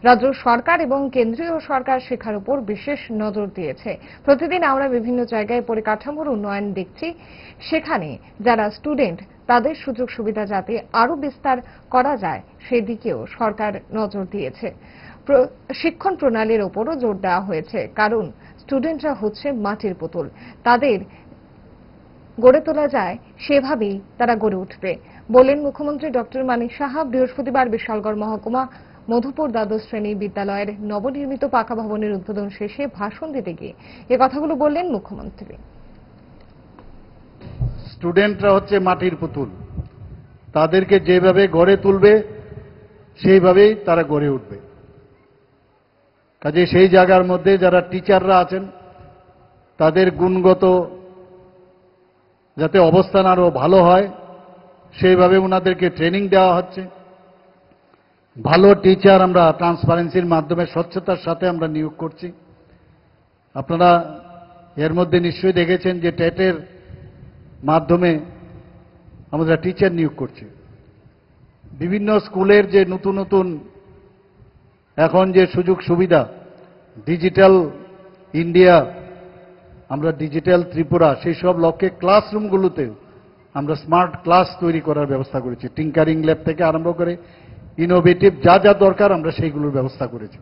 রাজ্য সরকার এবং কেন্দ্রীয় সরকার শিক্ষার উপর বিশেষ নজর দিয়েছে। প্রতিদিন আমরা বিভিন্ন জায়গায় পরিকাঠামোর উন্নয়ন দেখছি, সেখানে যারা স্টুডেন্ট তাদের সুযোগ সুবিধা যাতে আরো বিস্তার করা যায় সেদিকেও সরকার নজর দিয়েছে। শিক্ষণ প্রণালীর উপরও জোর দেওয়া হয়েছে, কারণ স্টুডেন্টরা হচ্ছে মাটির পুতুল, তাদের গড়ে তোলা যায় সেভাবেই তারা গড়ে উঠবে বলেন মুখ্যমন্ত্রী ডক্টর মানিক সাহা। বৃহস্পতিবার বিশালগড় মহকুমা মধুপুর দ্বাদশ শ্রেণী বিদ্যালয়ের নবনির্মিত পাকা ভবনের উদ্বোধন শেষে ভাষণ দিতে গিয়ে এ কথাগুলো বললেন মুখ্যমন্ত্রী। স্টুডেন্টরা হচ্ছে মাটির পুতুল, তাদেরকে যেভাবে গড়ে তুলবে সেইভাবেই তারা গড়ে উঠবে। কাজে সেই জায়গার মধ্যে যারা টিচাররা আছেন তাদের গুণগত যাতে অবস্থান আরো ভালো হয় সেইভাবে ওনাদেরকে ট্রেনিং দেওয়া হচ্ছে। ভালো টিচার আমরা ট্রান্সপারেন্সির মাধ্যমে স্বচ্ছতার সাথে আমরা নিয়োগ করছি। আপনারা এর মধ্যে নিশ্চয়ই দেখেছেন যে টেটের মাধ্যমে আমরা টিচার নিয়োগ করছি। বিভিন্ন স্কুলের যে নতুন নতুন এখন যে সুযোগ সুবিধা, ডিজিটাল ইন্ডিয়া, আমরা ডিজিটাল ত্রিপুরা, সেই সব লক্ষ্যে ক্লাসরুমগুলোতে আমরা স্মার্ট ক্লাস তৈরি করার ব্যবস্থা করেছি। টিঙ্কারিং ল্যাব থেকে আরম্ভ করে ইনোভেটিভ যা যা দরকার আমরা সেইগুলোর ব্যবস্থা করেছি।